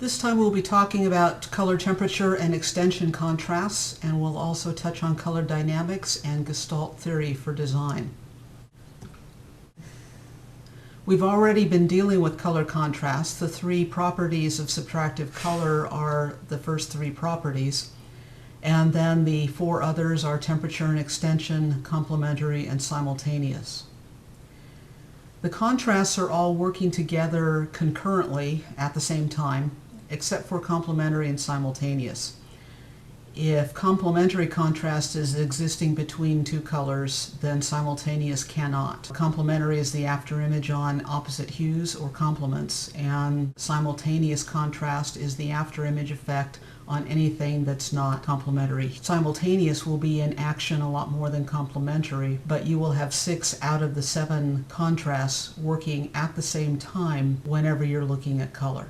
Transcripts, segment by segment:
This time we'll be talking about color temperature and extension contrasts, and we'll also touch on color dynamics and Gestalt theory for design. We've already been dealing with color contrast. The three properties of subtractive color are the first three properties, and then the four others are temperature and extension, complementary, and simultaneous. The contrasts are all working together concurrently at the same time, except for complementary and simultaneous. If complementary contrast is existing between two colors, then simultaneous cannot. Complementary is the afterimage on opposite hues or complements, and simultaneous contrast is the afterimage effect on anything that's not complementary. Simultaneous will be in action a lot more than complementary, but you will have 6 out of the 7 contrasts working at the same time whenever you're looking at color.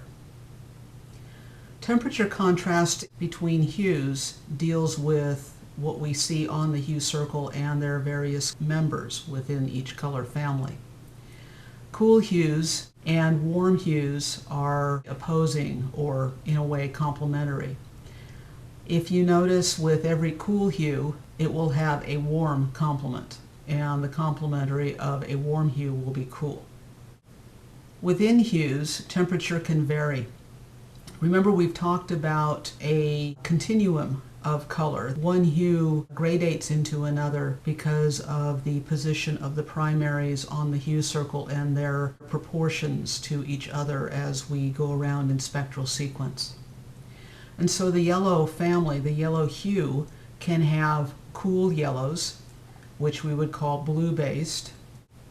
Temperature contrast between hues deals with what we see on the hue circle and their various members within each color family. Cool hues and warm hues are opposing, or in a way complementary. If you notice, with every cool hue it will have a warm complement, and the complementary of a warm hue will be cool. Within hues, temperature can vary. Remember, we've talked about a continuum of color. One hue gradates into another because of the position of the primaries on the hue circle and their proportions to each other as we go around in spectral sequence. And so the yellow family, the yellow hue, can have cool yellows, which we would call blue-based,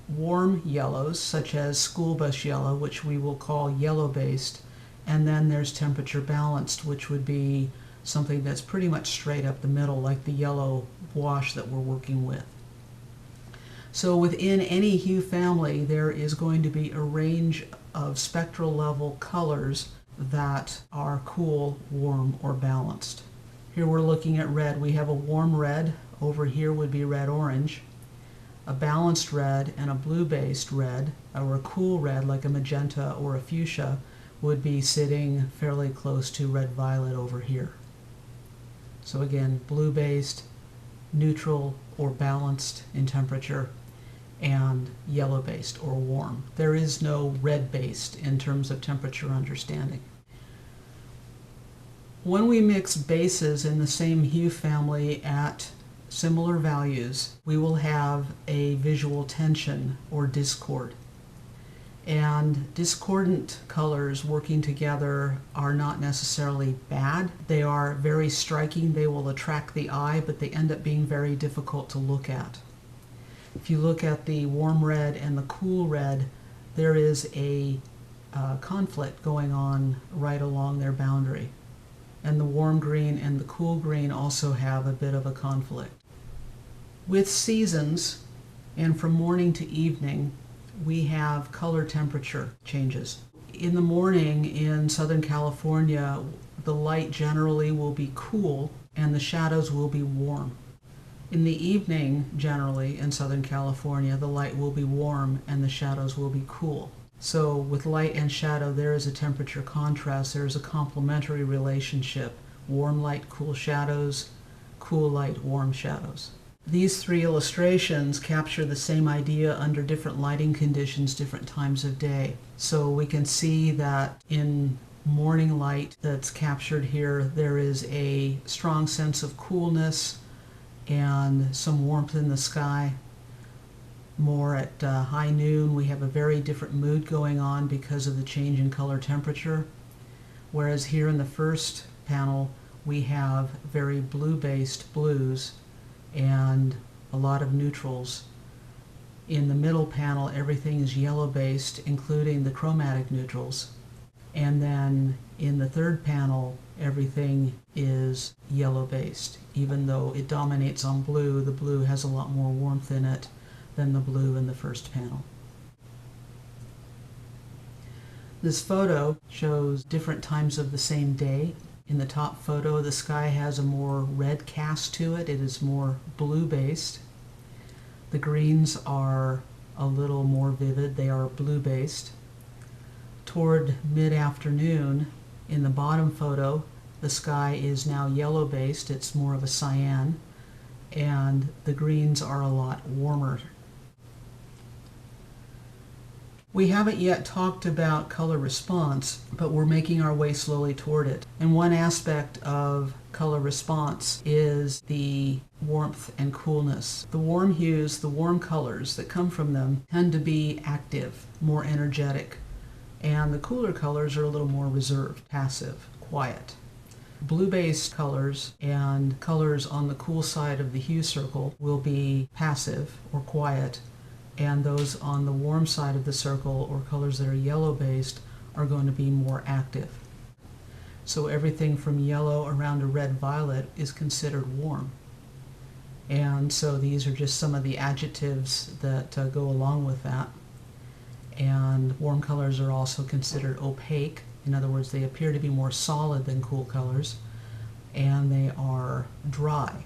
warm yellows, such as school bus yellow, which we will call yellow-based, and then there's temperature balanced, which would be something that's pretty much straight up the middle, like the yellow wash that we're working with. So within any hue family, there is going to be a range of spectral level colors that are cool, warm, or balanced. Here we're looking at red. We have a warm red. Over here would be red-orange, a balanced red, and a blue-based red, or a cool red like a magenta or a fuchsia would be sitting fairly close to red-violet over here. So again, blue-based, neutral or balanced in temperature, and yellow-based or warm. There is no red-based in terms of temperature understanding. When we mix bases in the same hue family at similar values, we will have a visual tension or discord. And discordant colors working together are not necessarily bad. They are very striking. They will attract the eye, but they end up being very difficult to look at. If you look at the warm red and the cool red, there is a conflict going on right along their boundary. And the warm green and the cool green also have a bit of a conflict. With seasons, and from morning to evening, we have color temperature changes. In the morning in Southern California, the light generally will be cool and the shadows will be warm. In the evening, generally in Southern California, the light will be warm and the shadows will be cool. So with light and shadow, there is a temperature contrast. There is a complementary relationship. Warm light, cool shadows, cool light, warm shadows. These three illustrations capture the same idea under different lighting conditions, different times of day. So we can see that in morning light that's captured here, there is a strong sense of coolness and some warmth in the sky. More at high noon, we have a very different mood going on because of the change in color temperature. Whereas here in the first panel, we have very blue-based blues and a lot of neutrals. In the middle panel, everything is yellow-based, including the chromatic neutrals. And then in the third panel, everything is yellow-based. Even though it dominates on blue, the blue has a lot more warmth in it than the blue in the first panel. This photo shows different times of the same day. In the top photo, the sky has a more red cast to it. It is more blue-based. The greens are a little more vivid. They are blue-based. Toward mid-afternoon, In the bottom photo, the sky is now yellow based, it's more of a cyan, and the greens are a lot warmer. We haven't yet talked about color response, but we're making our way slowly toward it. And one aspect of color response is the warmth and coolness. The warm hues, the warm colors that come from them tend to be active, more energetic, and the cooler colors are a little more reserved, passive, quiet. Blue-based colors and colors on the cool side of the hue circle will be passive or quiet, and those on the warm side of the circle, or colors that are yellow-based, are going to be more active. So everything from yellow around to red-violet is considered warm. And so these are just some of the adjectives that go along with that. And warm colors are also considered opaque. In other words, they appear to be more solid than cool colors, and they are dry.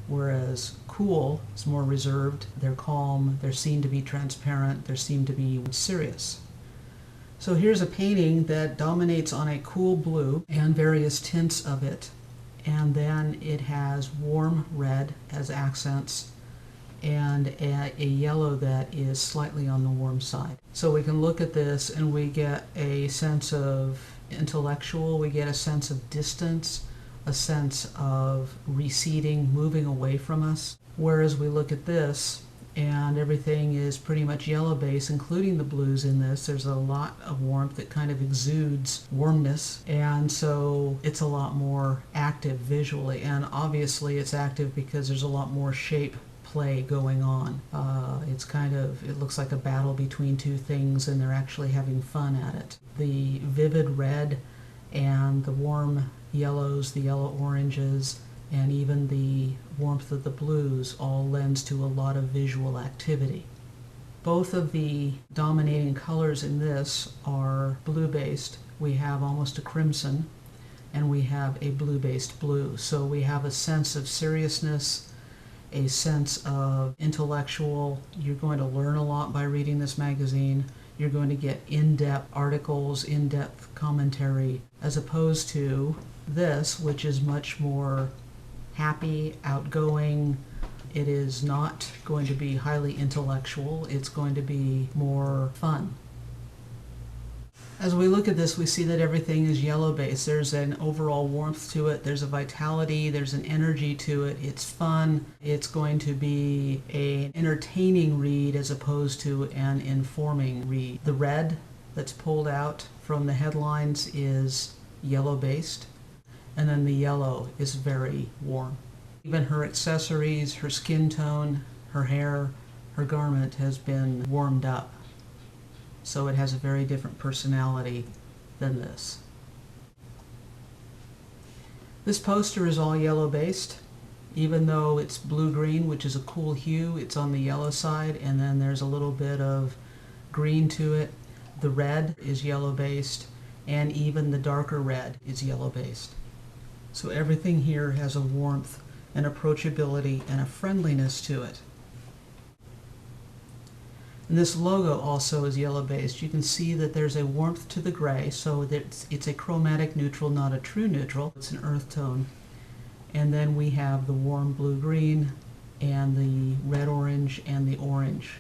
Whereas cool is more reserved, they're calm, they're seen to be transparent, they're seen to be serious. So here's a painting that dominates on a cool blue and various tints of it, and then it has warm red as accents and a yellow that is slightly on the warm side. So we can look at this and we get a sense of intellectual, we get a sense of distance, a sense of receding, moving away from us. Whereas we look at this and everything is pretty much yellow base, including the blues in this. There's a lot of warmth that kind of exudes warmness, and so it's a lot more active visually, and obviously it's active because there's a lot more shape play going on. It looks like a battle between two things, and they're actually having fun at it. The vivid red and the warm yellows, the yellow oranges, and even the warmth of the blues all lends to a lot of visual activity. Both of the dominating colors in this are blue-based. We have almost a crimson, and we have a blue-based blue. So we have a sense of seriousness, a sense of intellectual. You're going to learn a lot by reading this magazine. You're going to get in-depth articles, in-depth commentary, as opposed to this, which is much more happy, outgoing. It is not going to be highly intellectual. It's going to be more fun. As we look at this, we see that everything is yellow-based. There's an overall warmth to it. There's a vitality. There's an energy to it. It's fun. It's going to be an entertaining read as opposed to an informing read. The red that's pulled out from the headlines is yellow-based, and then the yellow is very warm. Even her accessories, her skin tone, her hair, her garment has been warmed up. So it has a very different personality than this. This poster is all yellow based. Even though it's blue-green, which is a cool hue, it's on the yellow side, and then there's a little bit of green to it. The red is yellow based, and even the darker red is yellow based. So everything here has a warmth, an approachability, and a friendliness to it. And this logo also is yellow-based. You can see that there's a warmth to the gray, so that it's a chromatic neutral, not a true neutral. It's an earth tone. And then we have the warm blue-green and the red-orange and the orange.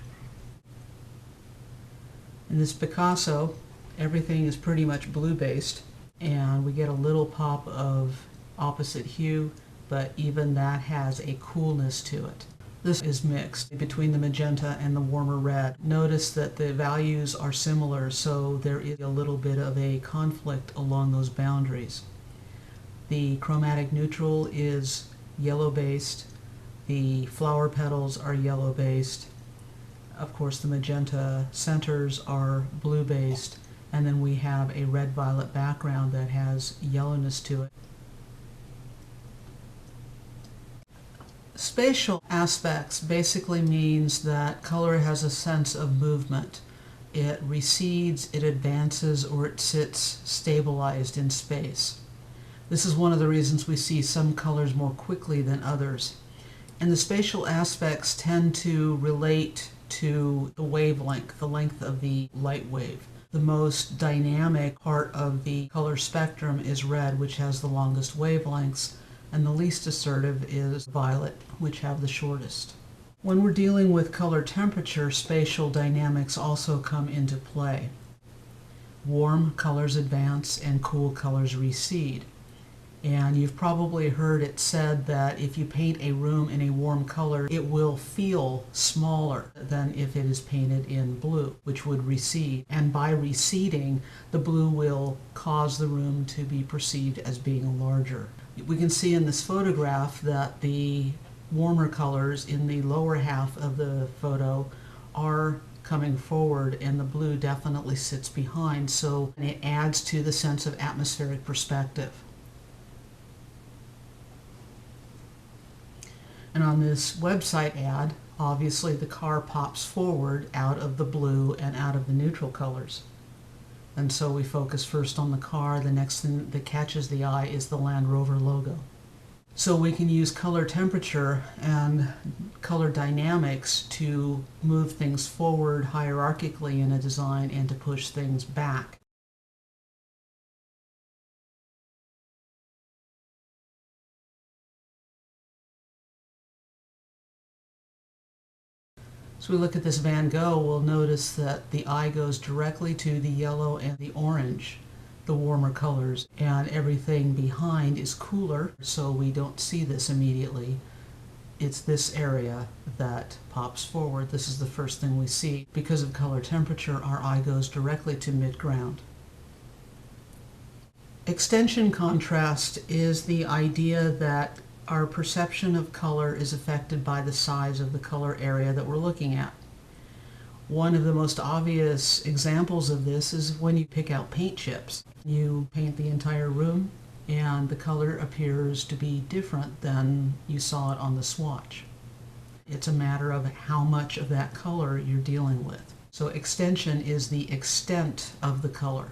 In this Picasso, everything is pretty much blue-based, and we get a little pop of opposite hue, but even that has a coolness to it. This is mixed between the magenta and the warmer red. Notice that the values are similar, so there is a little bit of a conflict along those boundaries. The chromatic neutral is yellow-based. The flower petals are yellow-based. Of course, the magenta centers are blue-based. And then we have a red-violet background that has yellowness to it. Spatial aspects basically means that color has a sense of movement. It recedes, it advances, or it sits stabilized in space. This is one of the reasons we see some colors more quickly than others. And the spatial aspects tend to relate to the wavelength, the length of the light wave. The most dynamic part of the color spectrum is red, which has the longest wavelengths, and the least assertive is violet, which have the shortest. When we're dealing with color temperature, spatial dynamics also come into play. Warm colors advance and cool colors recede. And you've probably heard it said that if you paint a room in a warm color, it will feel smaller than if it is painted in blue, which would recede. And by receding, the blue will cause the room to be perceived as being larger. We can see in this photograph that the warmer colors in the lower half of the photo are coming forward, and the blue definitely sits behind, so it adds to the sense of atmospheric perspective. And on this website ad, obviously the car pops forward out of the blue and out of the neutral colors. And so we focus first on the car. The next thing that catches the eye is the Land Rover logo. So we can use color temperature and color dynamics to move things forward hierarchically in a design and to push things back. So we look at this Van Gogh, we'll notice that the eye goes directly to the yellow and the orange, the warmer colors, and everything behind is cooler, so we don't see this immediately. It's this area that pops forward. This is the first thing we see. Because of color temperature, our eye goes directly to mid-ground. Extension contrast is the idea that our perception of color is affected by the size of the color area that we're looking at. One of the most obvious examples of this is when you pick out paint chips. You paint the entire room and the color appears to be different than you saw it on the swatch. It's a matter of how much of that color you're dealing with. So extension is the extent of the color.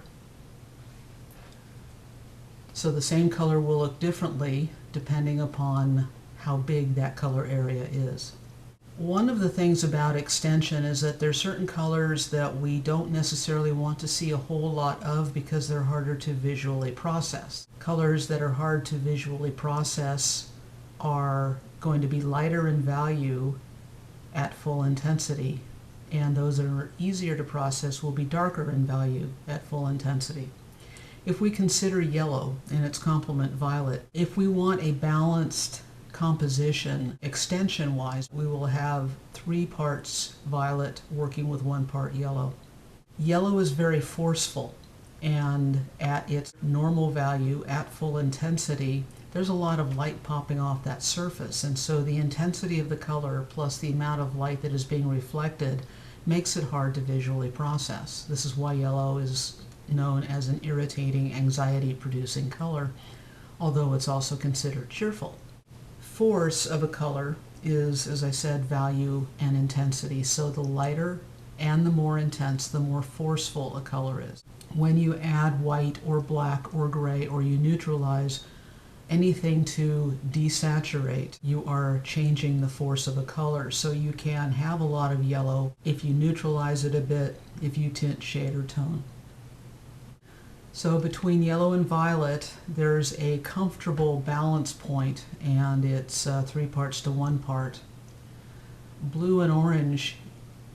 So the same color will look differently depending upon how big that color area is. One of the things about extension is that there are certain colors that we don't necessarily want to see a whole lot of because they're harder to visually process. Colors that are hard to visually process are going to be lighter in value at full intensity, and those that are easier to process will be darker in value at full intensity. If we consider yellow and its complement violet, if we want a balanced composition extension-wise, we will have 3 parts violet working with 1 part yellow. Yellow is very forceful, and at its normal value, at full intensity, there's a lot of light popping off that surface, and so the intensity of the color plus the amount of light that is being reflected makes it hard to visually process. This is why yellow is known as an irritating, anxiety-producing color, although it's also considered cheerful. Force of a color is, as I said, value and intensity. So the lighter and the more intense, the more forceful a color is. When you add white or black or gray or you neutralize anything to desaturate, you are changing the force of a color. So you can have a lot of yellow if you neutralize it a bit, if you tint, shade, or tone. So between yellow and violet, there's a comfortable balance point, and it's 3 parts to 1 part. Blue and orange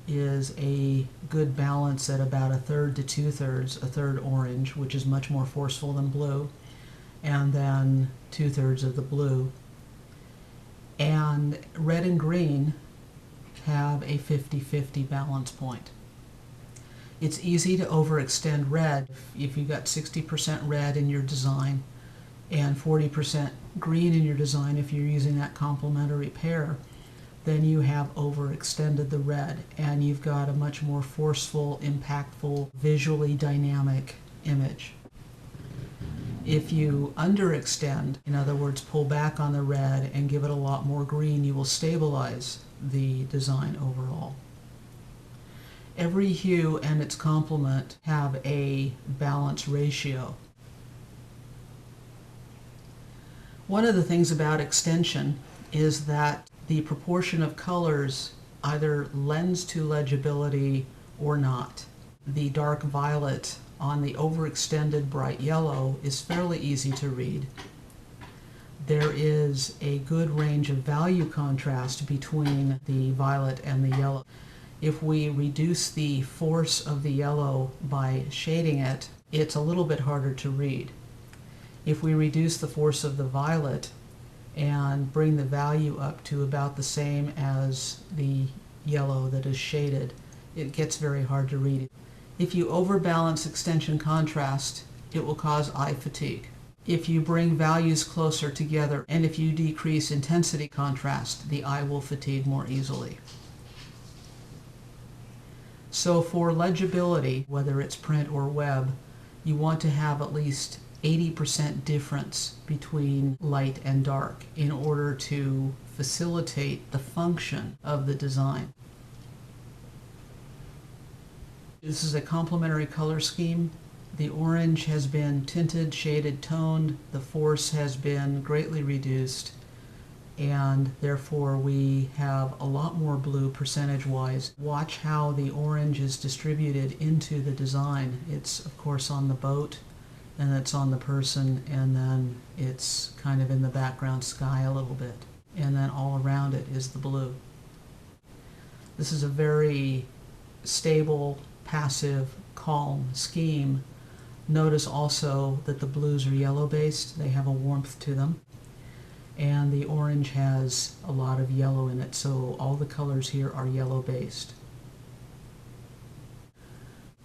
is a good balance at about 1/3 to 2/3, 1/3 orange, which is much more forceful than blue, and then 2/3 of the blue. And red and green have a 50-50 balance point. It's easy to overextend red. If you've got 60% red in your design and 40% green in your design, if you're using that complementary pair, then you have overextended the red and you've got a much more forceful, impactful, visually dynamic image. If you underextend, in other words, pull back on the red and give it a lot more green, you will stabilize the design overall. Every hue and its complement have a balance ratio. One of the things about extension is that the proportion of colors either lends to legibility or not. The dark violet on the overextended bright yellow is fairly easy to read. There is a good range of value contrast between the violet and the yellow. If we reduce the force of the yellow by shading it, it's a little bit harder to read. If we reduce the force of the violet and bring the value up to about the same as the yellow that is shaded, it gets very hard to read. If you overbalance extension contrast, it will cause eye fatigue. If you bring values closer together and if you decrease intensity contrast, the eye will fatigue more easily. So for legibility, whether it's print or web, you want to have at least 80% difference between light and dark in order to facilitate the function of the design. This is a complementary color scheme. The orange has been tinted, shaded, toned. The force has been greatly reduced, and therefore we have a lot more blue percentage-wise. Watch how the orange is distributed into the design. It's of course on the boat, and it's on the person, and then it's kind of in the background sky a little bit, and then all around it is the blue. This is a very stable, passive, calm scheme. Notice also that the blues are yellow based. They have a warmth to them, and the orange has a lot of yellow in it, so all the colors here are yellow based.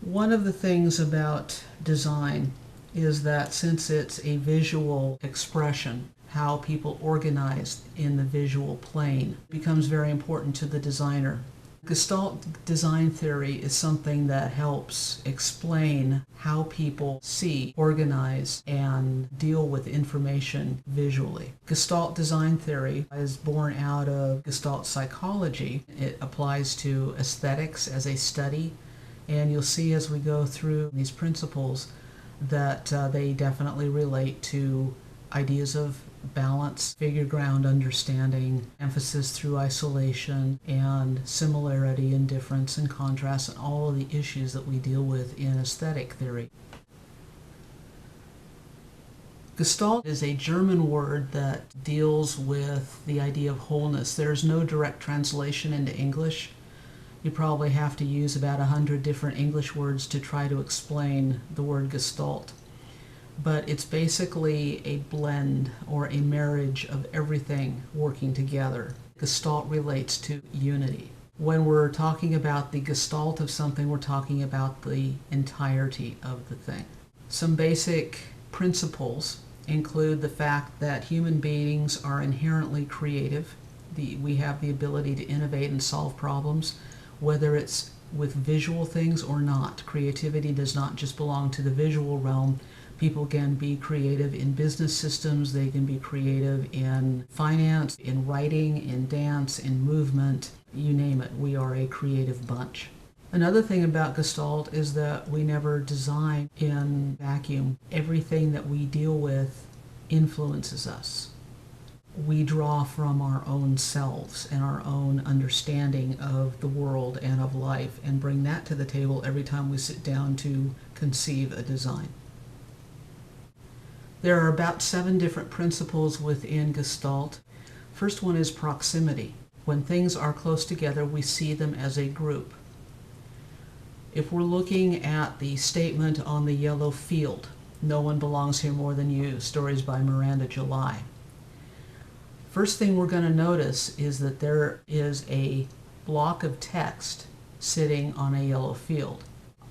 One of the things about design is that since it's a visual expression, how people organize in the visual plane becomes very important to the designer. Gestalt design theory is something that helps explain how people see, organize, and deal with information visually. Gestalt design theory is born out of Gestalt psychology. It applies to aesthetics as a study, and you'll see as we go through these principles that they definitely relate to ideas of balance, figure ground understanding, emphasis through isolation, and similarity and difference and contrast, and all of the issues that we deal with in aesthetic theory. Gestalt is a German word that deals with the idea of wholeness. There's no direct translation into English. You probably have to use about 100 different English words to try to explain the word Gestalt. But it's basically a blend or a marriage of everything working together. Gestalt relates to unity. When we're talking about the gestalt of something, we're talking about the entirety of the thing. Some basic principles include the fact that human beings are inherently creative. We have the ability to innovate and solve problems, whether it's with visual things or not. Creativity does not just belong to the visual realm. People can be creative in business systems, they can be creative in finance, in writing, in dance, in movement, you name it. We are a creative bunch. Another thing about Gestalt is that we never design in vacuum. Everything that we deal with influences us. We draw from our own selves and our own understanding of the world and of life and bring that to the table every time we sit down to conceive a design. There are about 7 different principles within Gestalt. First one is proximity. When things are close together, we see them as a group. If we're looking at the statement on the yellow field, "No one belongs here more than you," stories by Miranda July. First thing we're going to notice is that there is a block of text sitting on a yellow field.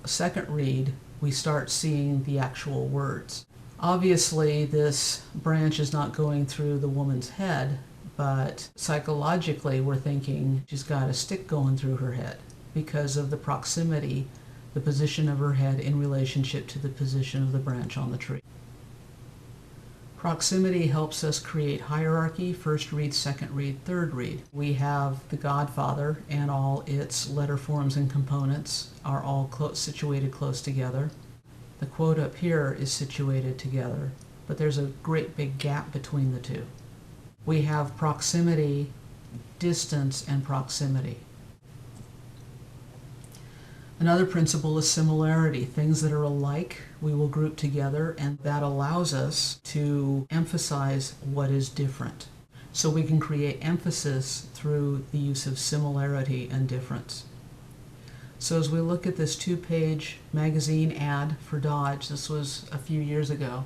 Second read, we start seeing the actual words. Obviously, this branch is not going through the woman's head, but psychologically we're thinking she's got a stick going through her head because of the proximity, the position of her head in relationship to the position of the branch on the tree. Proximity helps us create hierarchy, first read, second read, third read. We have the Godfather and all its letter forms and components are all situated close together. The quote up here is situated together, but there's a great big gap between the two. We have proximity, distance, and proximity. Another principle is similarity. Things that are alike, we will group together, and that allows us to emphasize what is different. So we can create emphasis through the use of similarity and difference. So as we look at this 2-page magazine ad for Dodge, this was a few years ago,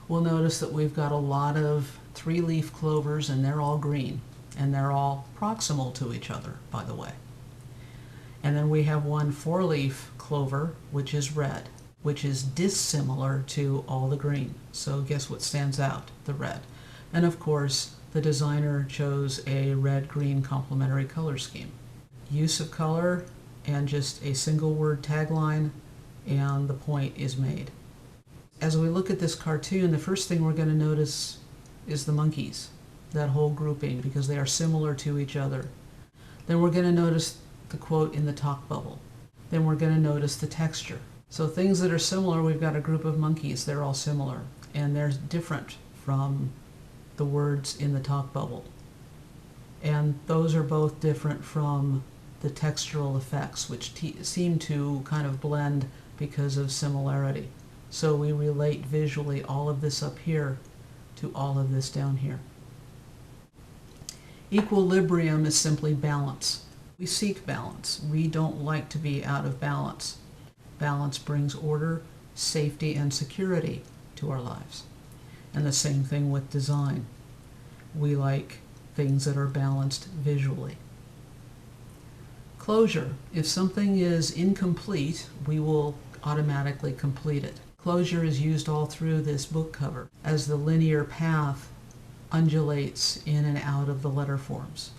we'll notice that we've got a lot of 3-leaf clovers, and they're all green, and they're all proximal to each other, by the way. And then we have one 4-leaf clover, which is red, which is dissimilar to all the green. So guess what stands out? The red. And of course, the designer chose a red-green complementary color scheme. Use of color and just a single word tagline, and the point is made. As we look at this cartoon, the first thing we're going to notice is the monkeys, that whole grouping, because they are similar to each other. Then we're going to notice the quote in the talk bubble. Then we're going to notice the texture. So things that are similar, we've got a group of monkeys, they're all similar, and they're different from the words in the talk bubble. And those are both different from the textural effects, which seem to kind of blend because of similarity. So we relate visually all of this up here to all of this down here. Equilibrium is simply balance. We seek balance. We don't like to be out of balance. Balance brings order, safety, and security to our lives. And the same thing with design. We like things that are balanced visually. Closure. If something is incomplete, we will automatically complete it. Closure is used all through this book cover as the linear path undulates in and out of the letter forms.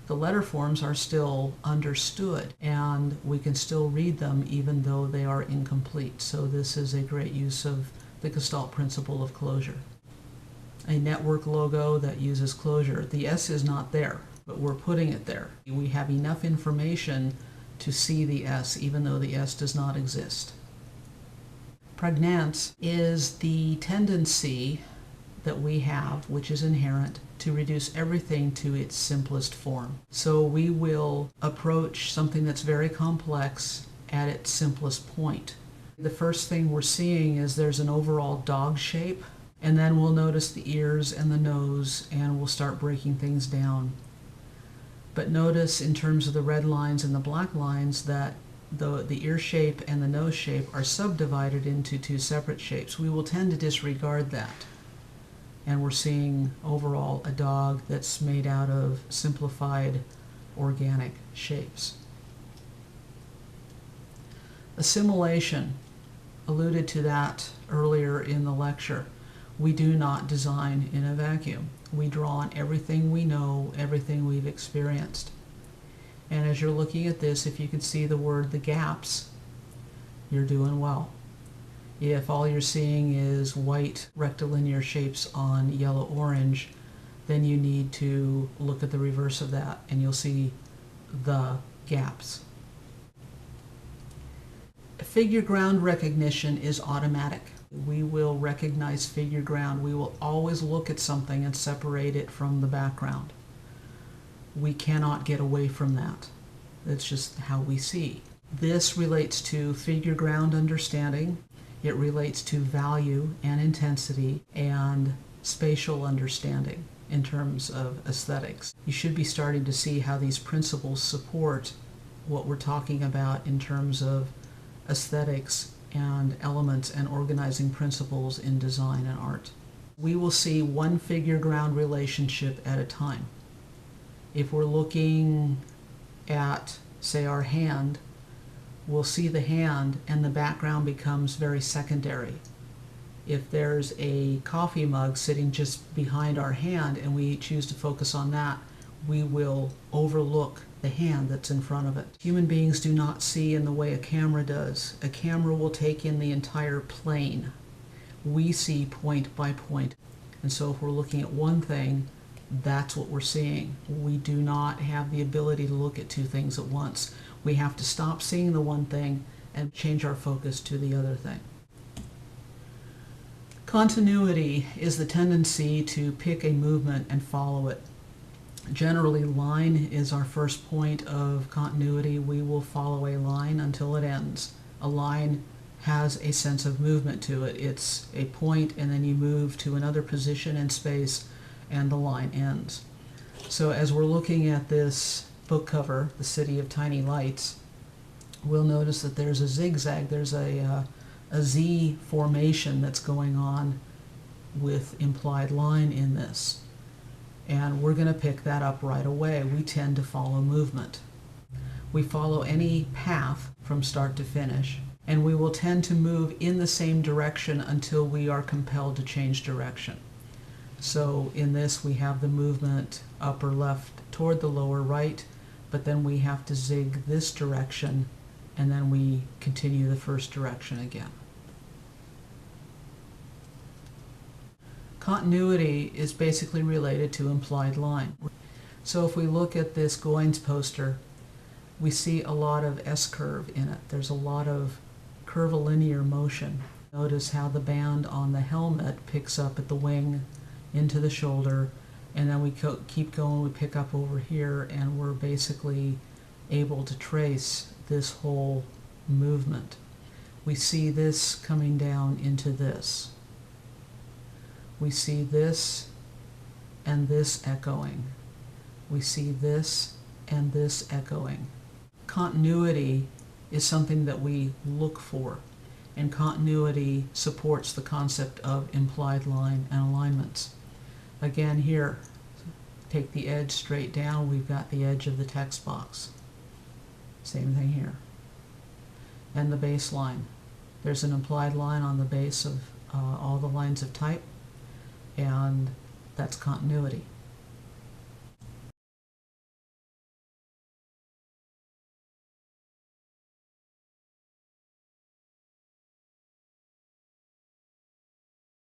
The letter forms are still understood, and we can still read them even though they are incomplete. So this is a great use of the Gestalt principle of closure. A network logo that uses closure. The S is not there, but we're putting it there. We have enough information to see the S, even though the S does not exist. Pregnance is the tendency that we have, which is inherent, to reduce everything to its simplest form. So we will approach something that's very complex at its simplest point. The first thing we're seeing is there's an overall dog shape, and then we'll notice the ears and the nose, and we'll start breaking things down. But notice in terms of the red lines and the black lines that the ear shape and the nose shape are subdivided into 2 separate shapes. We will tend to disregard that. And we're seeing overall a dog that's made out of simplified organic shapes. Assimilation, alluded to that earlier in the lecture. We do not design in a vacuum. We draw on everything we know, everything we've experienced. And as you're looking at this, if you can see the word the gaps, you're doing well. If all you're seeing is white rectilinear shapes on yellow-orange, then you need to look at the reverse of that and you'll see the gaps. Figure ground recognition is automatic. We will recognize figure ground. We will always look at something and separate it from the background. We cannot get away from that. That's just how we see. This relates to figure ground understanding. It relates to value and intensity and spatial understanding in terms of aesthetics. You should be starting to see how these principles support what we're talking about in terms of aesthetics and elements and organizing principles in design and art. We will see one figure ground relationship at a time. If we're looking at, say, our hand, we'll see the hand and the background becomes very secondary. If there's a coffee mug sitting just behind our hand and we choose to focus on that, we will overlook the hand that's in front of it. Human beings do not see in the way a camera does. A camera will take in the entire plane. We see point by point. And so if we're looking at one thing, that's what we're seeing. We do not have the ability to look at 2 things at once. We have to stop seeing the one thing and change our focus to the other thing. Continuity is the tendency to pick a movement and follow it. Generally, line is our first point of continuity. We will follow a line until it ends. A line has a sense of movement to it. It's a point, and then you move to another position in space, and the line ends. So as we're looking at this book cover, The City of Tiny Lights, we'll notice that there's a zigzag. There's a Z formation that's going on with implied line in this. And we're going to pick that up right away. We tend to follow movement. We follow any path from start to finish, and we will tend to move in the same direction until we are compelled to change direction. So in this, we have the movement upper left toward the lower right, but then we have to zig this direction, and then we continue the first direction again. Continuity is basically related to implied line. So if we look at this Goins poster, we see a lot of S-curve in it. There's a lot of curvilinear motion. Notice how the band on the helmet picks up at the wing into the shoulder, and then we keep going, we pick up over here, and we're basically able to trace this whole movement. We see this coming down into this. We see this and this echoing. We see this and this echoing. Continuity is something that we look for, and continuity supports the concept of implied line and alignments. Again, here, take the edge straight down, we've got the edge of the text box. Same thing here. And the base line. There's an implied line on the base of all the lines of type, and that's continuity.